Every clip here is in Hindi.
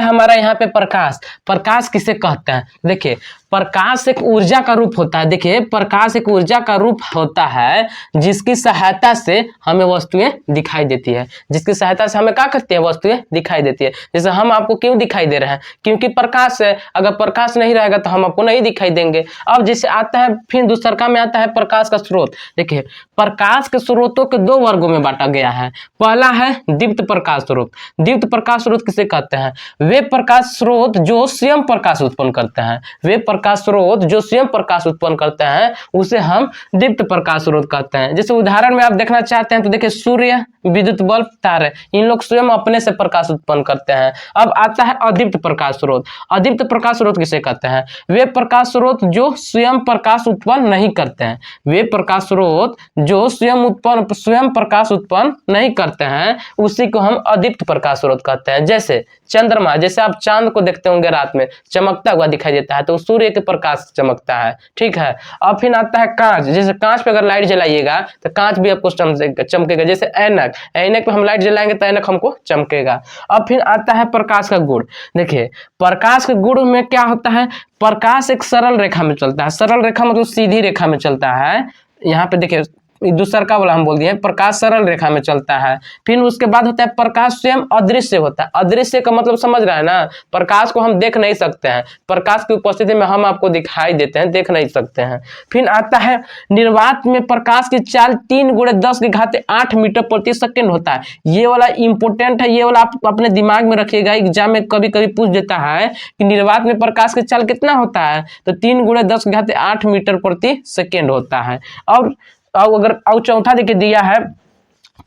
है हमारा यहाँ पे प्रकाश। प्रकाश किसे कहते हैं? देखिए प्रकाश एक ऊर्जा का रूप होता है। देखिए प्रकाश एक ऊर्जा का रूप होता है जिसकी सहायता से हमें वस्तुएं दिखाई देती है, जिसकी सहायता से हमें क्या करती है? वस्तुएं दिखाई देती है। जैसे हम आपको क्यों दिखाई दे रहे हैं? क्योंकि प्रकाश है। अगर प्रकाश नहीं रहेगा तो हम आपको नहीं दिखाई देंगे। अब जैसे आता है फिर दूसरा में आता है प्रकाश का स्रोत। देखिए प्रकाश के स्रोतों के दो वर्गों में बांटा गया है। पहला है दीप्त प्रकाश स्रोत। दीप्त प्रकाश स्रोत किसे कहते हैं? वे प्रकाश स्रोत जो स्वयं प्रकाश उत्पन्न करते हैं। वे प्रकाश स्रोत जो स्वयं प्रकाश उत्पन्न करते हैं उसे हम दीप्त प्रकाश स्रोत कहते हैं। जैसे उदाहरण में आप देखना चाहते हैं तो देखिए सूर्य, विद्युत बल्ब, तारे, इन लोग स्वयं अपने से प्रकाश उत्पन्न करते हैं। अब आता है अदीप्त प्रकाश स्रोत। अदीप्त प्रकाश स्रोत किसे कहते हैं? वे प्रकाश स्रोत जो स्वयं प्रकाश उत्पन्न नहीं करते हैं। वे प्रकाश स्रोत जो स्वयं प्रकाश उत्पन्न नहीं करते हैं उसी को हम अदीप्त प्रकाश स्रोत कहते हैं। जैसे चंद्रमा, जैसे आप चांद को देखते होंगे रात में चमकता हुआ दिखाई देता है तो सूर्य के प्रकाश चमकता है, ठीक है। अब फिर आता है कांच। जैसे कांच पे अगर लाइट जलाइएगा तो कांच भी आपको चमकेगा। जैसे ऐनक, ऐनक पे हम लाइट जलाएंगे तो ऐनक हमको चमकेगा। अब फिर आता है प्रकाश का गुण। देखिए प्रकाश के गुण में क्या होता है? प्रकाश एक सरल रेखा में चलता है। सरल रेखा मतलब सीधी रेखा में चलता है। यहाँ पे देखिए दूसरा का बोला हम बोल दिए, प्रकाश सरल रेखा में चलता है। फिर उसके बाद होता है प्रकाश स्वयं अदृश्य होता है। अदृश्य का मतलब समझ रहा है ना? प्रकाश को हम देख नहीं सकते हैं, प्रकाश की उपस्थिति में हम आपको दिखाई देते हैं, देख नहीं सकते हैं। फिर आता है निर्वात में प्रकाश की चाल 3 × 10⁸ मीटर प्रति सेकेंड होता है। ये वाला इंपोर्टेंट है, ये वाला आप अपने दिमाग में रखिएगा। एग्जाम में कभी कभी पूछ देता है कि निर्वात में प्रकाश की चाल कितना होता है, तो 3 × 10⁸ मीटर प्रति सेकेंड होता है। और अगर चौथा देखिए दिया है,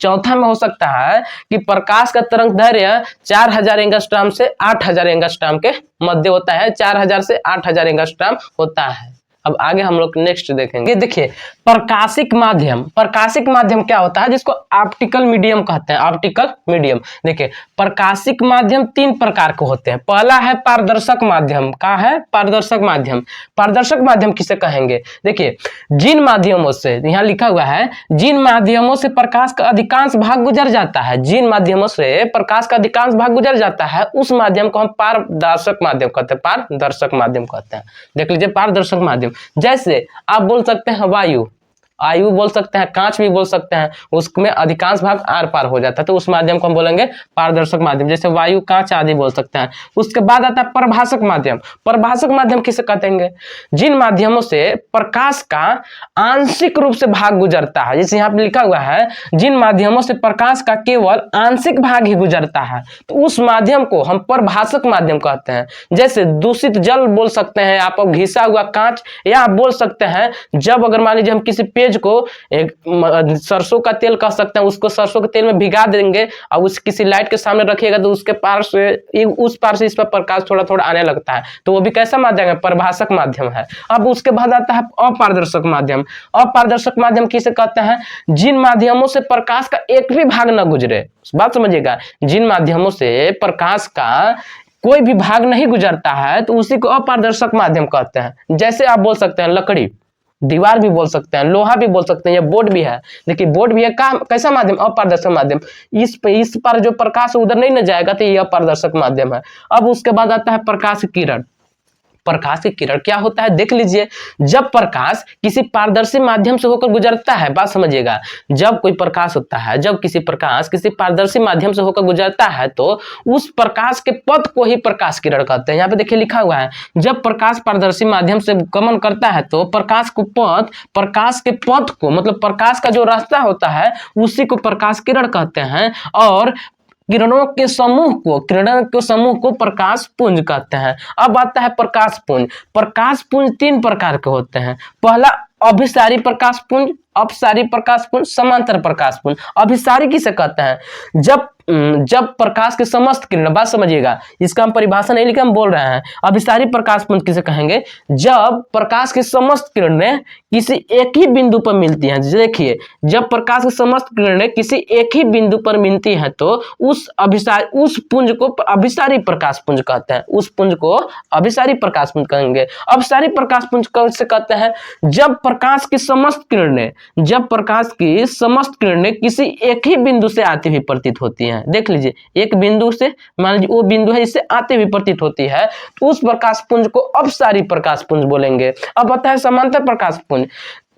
चौथा में हो सकता है कि प्रकाश का तरंग दैर्घ्य 4000 एंगस्ट्रॉम से 8000 एंगस्ट्रॉम के मध्य होता है। 4000 से 8000 एंगस्ट्रॉम होता है। अब आगे हम लोग नेक्स्ट देखेंगे। देखिए प्रकाशिक माध्यम। प्रकाशिक माध्यम क्या होता है? जिसको ऑप्टिकल मीडियम कहते हैं। Optical medium. देखिए प्रकाशिक माध्यम 3 प्रकार के होते हैं। पहला है पारदर्शक माध्यम। क्या है? पारदर्शक माध्यम। पारदर्शक माध्यम किसे कहेंगे? देखिए जिन माध्यमों से, यहाँ लिखा हुआ है, जिन माध्यमों से प्रकाश का अधिकांश भाग गुजर जाता है, जिन माध्यमों से प्रकाश का अधिकांश भाग गुजर जाता है उस माध्यम को हम पारदर्शक माध्यम कहते हैं। पारदर्शक माध्यम कहते हैं। देख लीजिए पारदर्शक माध्यम। जैसे आप बोल सकते हैं वायु, आयु बोल सकते हैं, कांच भी बोल सकते हैं, उसमें अधिकांश भाग आर पार हो जाता है तो उस माध्यम को हम बोलेंगे पारदर्शक माध्यम। जैसे वायु, कांच आदि बोल सकते हैं। उसके बाद आता है प्रभाषक माध्यम। प्रभाषक माध्यम किसे कहेंगे? जिन माध्यमों से प्रकाश का आंशिक रूप से भाग गुजरता है। जैसे यहाँ पे लिखा हुआ है जिन माध्यमों से प्रकाश का केवल आंशिक भाग ही गुजरता है तो उस माध्यम को हम प्रभाषक माध्यम कहते हैं। जैसे दूषित जल बोल सकते हैं आप, घिसा हुआ कांच, या आप बोल सकते हैं जब अगर मान लीजिए हम किसी पेज को एक सरसों का तेल कह सकते हैं, उसको सरसों के तेल में भिगा देंगे और उस किसी लाइट के सामने रखिएगा तो उसके पार से उस पार से इस पर प्रकाश थोड़ा थोड़ा आने लगता है तो वो भी कैसा माध्यम है? प्रभाषक माध्यम है। अब उसके बाद आता है अपारदर्शक माध्यम। अपारदर्शक माध्यम किसे कहते हैं? जिन माध्यमों से प्रकाश का एक भी भाग न गुजरे। बात समझिएगा, जिन माध्यमों से प्रकाश का कोई भी भाग नहीं गुजरता है तो उसी को अपारदर्शक माध्यम कहते हैं। जैसे आप बोल सकते हैं लकड़ी, दीवार भी बोल सकते हैं, लोहा भी बोल सकते हैं, ये बोर्ड भी है। देखिए बोर्ड भी है, कैसा माध्यम? अपारदर्शक माध्यम। इस पर जो प्रकाश उधर नहीं न जाएगा तो ये अपारदर्शक माध्यम है। अब उसके बाद आता है प्रकाश किरण। प्रकाश की किरण क्या होता है? देख लीजिए, जब प्रकाश किसी पारदर्शी माध्यम से होकर गुजरता है, बात समझिएगा, जब कोई प्रकाश होता है, जब किसी प्रकाश किसी पारदर्शी माध्यम से होकर गुजरता है तो उस प्रकाश के पथ को ही प्रकाश किरण कहते हैं। यहाँ पे देखिए लिखा हुआ है, जब प्रकाश पारदर्शी माध्यम से गमन करता है तो प्रकाश के पथ को मतलब प्रकाश का जो रास्ता होता है उसी को प्रकाश किरण कहते हैं। और किरणों के समूह को प्रकाश पुंज कहते हैं। अब आता है प्रकाश पुंज। प्रकाश पुंज 3 प्रकार के होते हैं। पहला अभिसारी प्रकाश पुंज, अपसारी प्रकाश पुंज, समांतर प्रकाश पुंज। अभिसारी किसे कहते हैं? जब प्रकाश के समस्त किरण, बात समझिएगा, इसका हम परिभाषा नहीं लिखा, हम बोल रहे हैं। अभिसारी प्रकाश पुंज किसे कहेंगे? जब प्रकाश की समस्त किरणें किसी एक ही बिंदु पर मिलती हैं। देखिए जब प्रकाश की समस्त किरणें किसी एक ही बिंदु पर मिलती हैं तो उस पुंज को अभिसारी प्रकाश पुंज कहते हैं। उस पुंज को अभिसारी प्रकाश पुंज कहेंगे। अपसारी प्रकाश पुंज कैसे कहते हैं? जब प्रकाश की समस्त किरणें जब प्रकाश की समस्त किरणें किसी एक ही बिंदु से आती हुई प्रतीत होती हैं। देख लीजिए, एक बिंदु से, मान लीजिए वो बिंदु है, इससे आती हुई प्रतीत होती है, तो उस प्रकाश पुंज को अपसारी प्रकाश पुंज बोलेंगे। अब आता है समांतर प्रकाश पुंज।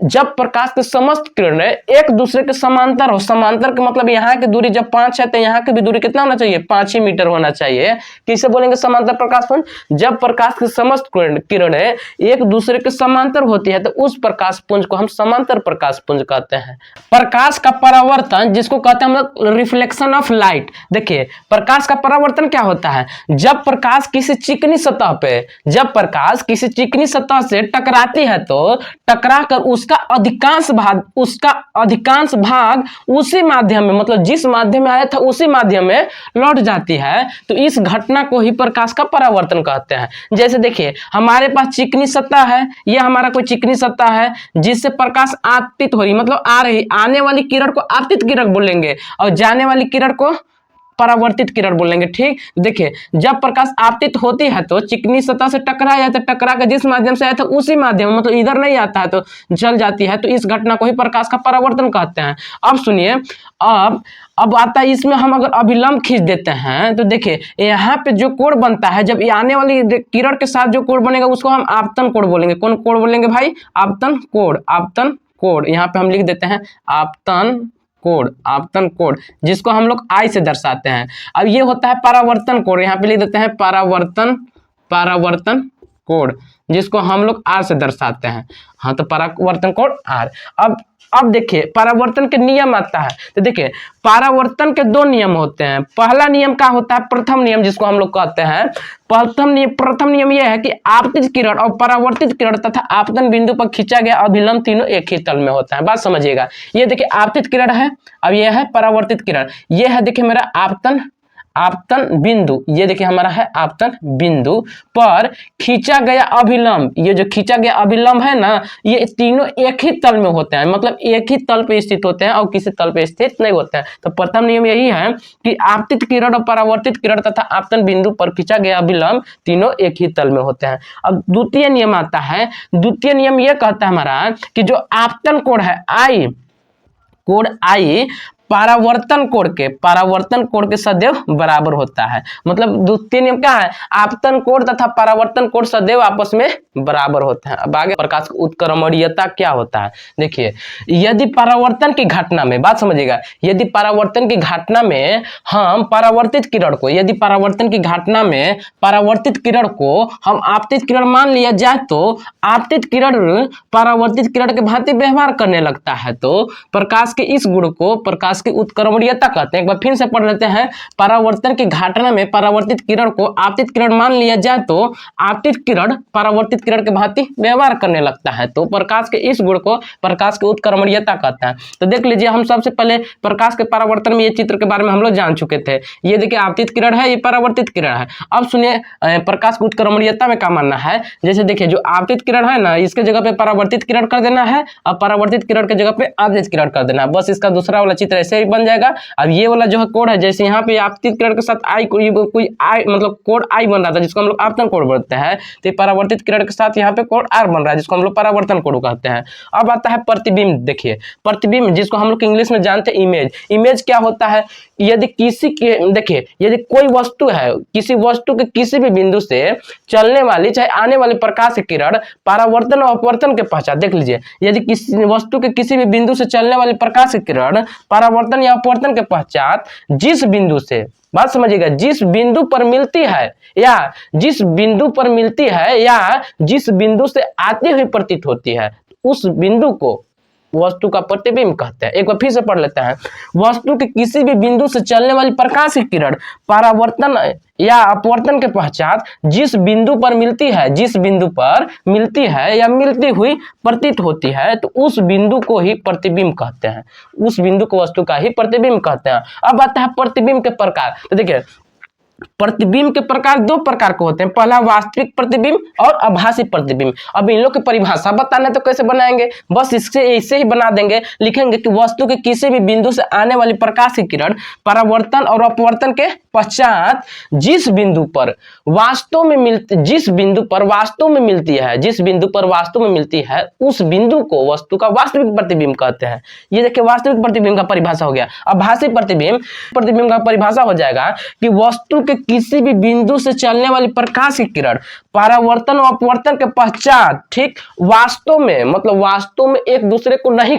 जब प्रकाश के समस्त किरणें एक दूसरे के समांतर हो, समांतर का मतलब यहाँ की दूरी जब 5 है तो यहाँ की भी दूरी कितना होना चाहिए, 5 ही मीटर होना चाहिए। किसे बोलेंगे समांतर प्रकाश पुंज? जब प्रकाश की समस्त किरणें एक दूसरे के समांतर होती है तो उस प्रकाश पुंज को हम समांतर प्रकाश पुंज कहते हैं। प्रकाश का परावर्तन जिसको कहते हैं हम लोग रिफ्लेक्शन ऑफ लाइट। देखिए, प्रकाश का परावर्तन क्या होता है? जब प्रकाश किसी चिकनी सतह पे, जब प्रकाश किसी चिकनी सतह से टकराती है तो टकरा कर उसका अधिकांश भाग उसी माध्यम में, मतलब जिस माध्यम में आया था उसी माध्यम में लौट जाती है, तो इस घटना को ही प्रकाश का परावर्तन कहते हैं। जैसे देखिए, हमारे पास चिकनी सतह है, यह हमारा कोई चिकनी सतह है जिससे प्रकाश आपतित हो रही, मतलब आ रही, आने वाली किरण को आपतित किरण बोलेंगे और जाने वाली किरण को परावर्तित किरण बोलेंगे। ठीक, देखिए, जब प्रकाश आपतित होती है तो चिकनी सतह से टकरा जाता है, टकरा कर जिस माध्यम से आया था उसी माध्यम, मतलब इधर नहीं आता है तो जल जाती है, तो इस घटना को ही प्रकाश का परावर्तन कहते हैं। अब सुनिए, अब आता है इसमें हम अगर अभिलंब खींच देते हैं तो देखिए यहाँ पे जो कोण बनता है, जब ये आने वाली किरण के साथ जो कोण बनेगा उसको हम आपतन कोण बोलेंगे। कौन कोण बोलेंगे भाई? आपतन कोण। आपतन कोण यहाँ पे हम लिख देते हैं आपतन कोण, आपतन कोण, जिसको हम लोग आई से दर्शाते हैं। अब ये होता है परावर्तन कोण, यहाँ पे लिख देते हैं परावर्तन कोण, जिसको हम लोग आर से दर्शाते हैं। हाँ, तो परावर्तन कोण आर। अब देखिए परावर्तन के नियम आता है, तो देखिए परावर्तन के 2 नियम होते हैं। पहला नियम क्या होता है? प्रथम नियम, जिसको हम लोग कहते हैं प्रथम नियम यह है कि आपतित किरण और परावर्तित किरण तथा आपतन बिंदु पर खींचा गया अभिलंब तीनों एक ही तल में होता है। बात समझिएगा। ये देखिए आपतित किरण है, अब यह है परावर्तित किरण, ये है देखिए मेरा आपतन बिंदु, ये देखिए हमारा है आपतन बिंदु पर खींचा गया अभिलंब। ये जो खींचा गया अभिलंब है ना, ये तीनों एक ही तल में होते हैं, मतलब एक ही तल पे स्थित होते हैं और किसी तल पे स्थित नहीं होते हैं। तो प्रथम नियम यही है कि आपतित किरण और परावर्तित किरण तथा आपतन बिंदु पर खींचा गया अभिलंब तीनों एक ही तल में होते हैं। अब द्वितीय नियम आता है। द्वितीय नियम यह कहता है हमारा कि जो आपतन कोण है आई परावर्तन कोण के सदैव बराबर होता है। मतलब द्वितीय नियम क्या है? आपतन कोण तथा परावर्तन कोण सदैव आपस में बराबर होते हैं। अब आगे प्रकाश की उत्क्रमणीयता क्या होता है? देखिए, यदि परावर्तन की घटना में, बात समझिएगा, यदि परावर्तन की घटना में हम परावर्तित किरण को, यदि परावर्तन की घटना में परावर्तित किरण को हम आपतित किरण मान लिया जाए तो आपतित किरण परावर्तित किरण के भांति व्यवहार करने लगता है, तो प्रकाश के इस गुण को प्रकाश की उत्क्रमणीयता कहते हैं। एक बार फिर से पढ़ लेते हैं। परावर्तन की घटना में परावर्तित किरण को आपतित किरण मान लिया जाए तो आपतित किरण परावर्तित किरण के भांति व्यवहार करने लगता है, तो प्रकाश के इस गुण को प्रकाश की उत्क्रमणीयता कहते हैं। तो देख लीजिए, हम सबसे पहले प्रकाश के परावर्तन में ये चित्र के बारे में हम लोग जान चुके थे। ये देखिए आपतित किरण है, ये परावर्तित किरण है। अब सुनिए प्रकाश की उत्क्रमणीयता में क्या मानना है। जैसे देखिए, जो आपतित किरण है ना, इसके जगह पे परावर्तित किरण कर देना है और परावर्तित किरण के जगह पे आपतित किरण कर देना है। बस इसका दूसरा वाला चित्र ऐसे ही बन जाएगा। अब ये वाला जो है कोण है, जैसे यहाँ पे आपतित किरण के साथ कोई आई मतलब कोण आई बन रहा था जिसको हम लोग आपतन कोण बोलते हैं, तो परावर्तित किरण के साथ यहाँ पे कोण आर बन रहा है जिसको हम लोग परावर्तन कोण कहते हैं। अब आता है प्रतिबिंब। देखिए प्रतिबिंब जिसको हम लोग इंग्लिश में जानते हैं इमेज क्या होता है? यदि किसी के, देखिए यदि कोई वस्तु है, किसी वस्तु के किसी भी बिंदु से चलने वाली चाहे आने वाली प्रकाश की किरण परावर्तन और अपवर्तन के पश्चात, देख लीजिए, यदि किसी वस्तु के किसी भी बिंदु से चलने वाली प्रकाश की किरण परावर्तन या अपवर्तन के पश्चात जिस बिंदु से, बात समझिएगा, जिस बिंदु पर मिलती है या जिस बिंदु से आती हुई प्रतीत होती है, उस बिंदु को वस्तु का प्रतिबिंब कहते हैं। एक बार फिर से पढ़ लेते हैं। वस्तु के किसी भी बिंदु से चलने वाली प्रकाश की किरण परावर्तन या अपवर्तन के पश्चात जिस बिंदु पर मिलती है या मिलती हुई प्रतीत होती है, तो उस बिंदु को ही प्रतिबिंब कहते हैं। उस बिंदु को वस्तु का ही प्रतिबिंब कहते हैं। अब आता है प्रतिबिंब के प्रकार। तो देखिए प्रतिबिंब के प्रकार दो प्रकार के होते हैं, पहला वास्तविक प्रतिबिंब और आभासी प्रतिबिंब। अब इन लोग की परिभाषा बताना तो कैसे बनाएंगे, बस इससे ही बना देंगे, लिखेंगे कि वस्तु के किसी भी बिंदु से आने वाली प्रकाश की किरण परावर्तन और अपवर्तन के पश्चात जिस बिंदु पर वास्तव में मिलती है उस बिंदु को वस्तु का वास्तविक प्रतिबिंब कहते हैं। ये देखिए वास्तविक प्रतिबिंब का परिभाषा हो गया। आभासी प्रतिबिंब का परिभाषा हो जाएगा कि वस्तु के किसी भी बिंदु से चलने वाली प्रकाश की किरण परावर्तन और अपवर्तन के पश्चात ठीक वास्तव में एक दूसरे को नहीं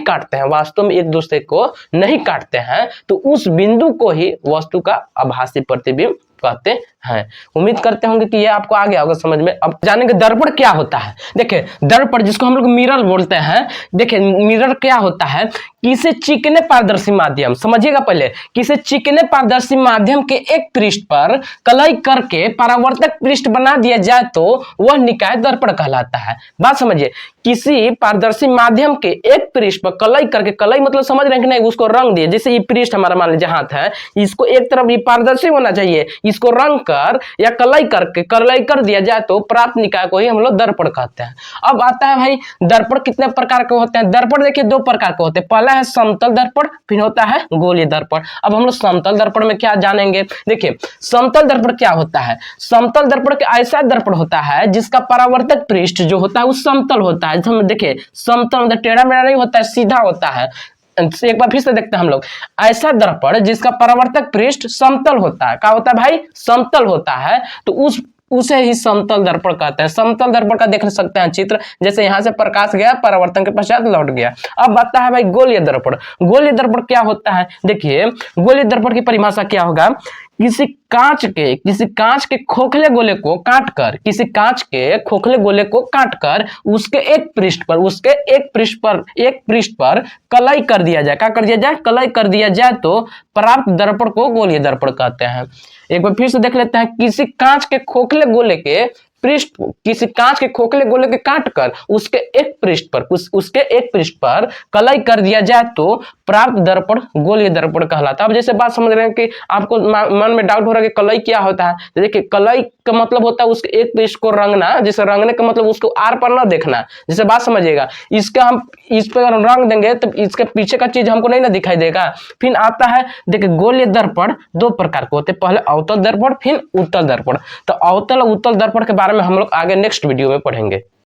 काटते हैं तो उस बिंदु को ही वस्तु का आभासी प्रतिबिंब कहते हैं। उम्मीद करते होंगे कि ये आपको आ गया होगा समझ में। अब जानेंगे दर्पण क्या होता है। देखिए दर्पण जिसको हम लोग मिरर बोलते हैं, देखिए मिरर क्या होता है, किसी चिकने पारदर्शी माध्यम, समझिएगा पहले, किसी चिकने पारदर्शी माध्यम के एक पृष्ठ पर कलई करके परावर्तक पृष्ठ बना दिया जाए तो वह निकाय दर्पण कहलाता है। बात समझिए, किसी पारदर्शी माध्यम के एक पृष्ठ पर कलई करके, कलई मतलब समझ रहे हैं कि नहीं, उसको रंग दिए, जैसे ये पृष्ठ हमारा मान लीजिए हाथ है, इसको एक तरफ ये पारदर्शी होना चाहिए, इसको रंग कर या कलई कर दिया जाए तो प्राप्त निकाय को ही हम लोग दर्पण कहते हैं। अब आता है भाई दर्पण कितने प्रकार के होते हैं। दर्पण देखिए दो प्रकार के होते हैं, पहला है समतल दर्पण, फिर होता है गोलीय दर्पण। अब हम लोग समतल दर्पण में क्या जानेंगे। देखिए समतल दर्पण क्या होता है, समतल दर्पण के ऐसा दर्पण होता है जिसका परावर्तक पृष्ठ जो होता है वो समतल होता है। देखिए समतल मतलब टेढ़ा मेढ़ा नहीं होता है, सीधा होता है। एक बार फिर से देखते हैं हम लोग, ऐसा दर्पण जिसका परावर्तक पृष्ठ समतल होता है, क्या होता है भाई, समतल होता है, तो उसे ही समतल दर्पण कहते हैं। समतल दर्पण का देख सकते हैं चित्र, जैसे यहां से प्रकाश गया, परावर्तन के पश्चात लौट गया। अब आता है भाई गोलीय दर्पण। गोलीय दर्पण क्या होता है, देखिए गोलीय दर्पण की परिभाषा क्या होगा, किसी कांच के खोखले गोले को काटकर उसके एक पृष्ठ पर कलई कर दिया जाए, क्या कर दिया जाए, कलई कर दिया जाए तो प्राप्त दर्पण को गोलीय दर्पण कहते हैं। एक बार फिर से देख लेते हैं, किसी कांच के खोखले गोले के काटकर उसके एक पृष्ठ पर कलई कर दिया जाए तो प्राप्त दर्पण गोलीय दर्पण कहलाता है। अब जैसे बात समझ रहे हैं कि आपको मन में डाउट हो रहा है कि कलई क्या होता है, तो देखिए कलई का मतलब होता है उसके एक पृष्ठ को रंगना, जैसे रंगने का मतलब उसको आर पर ना देखना, जैसे बात समझिएगा। इसका हम इस पर रंग देंगे तो इसके पीछे का चीज हमको नहीं ना दिखाई देगा। फिर आता है देखिए गोलीय दर्पण दो प्रकार के होते हैं, पहले अवतल दर्पण फिर उत्तल दर्पण। तो अवतल और उत्तल दर्पण के बारे में हम लोग आगे नेक्स्ट वीडियो में पढ़ेंगे।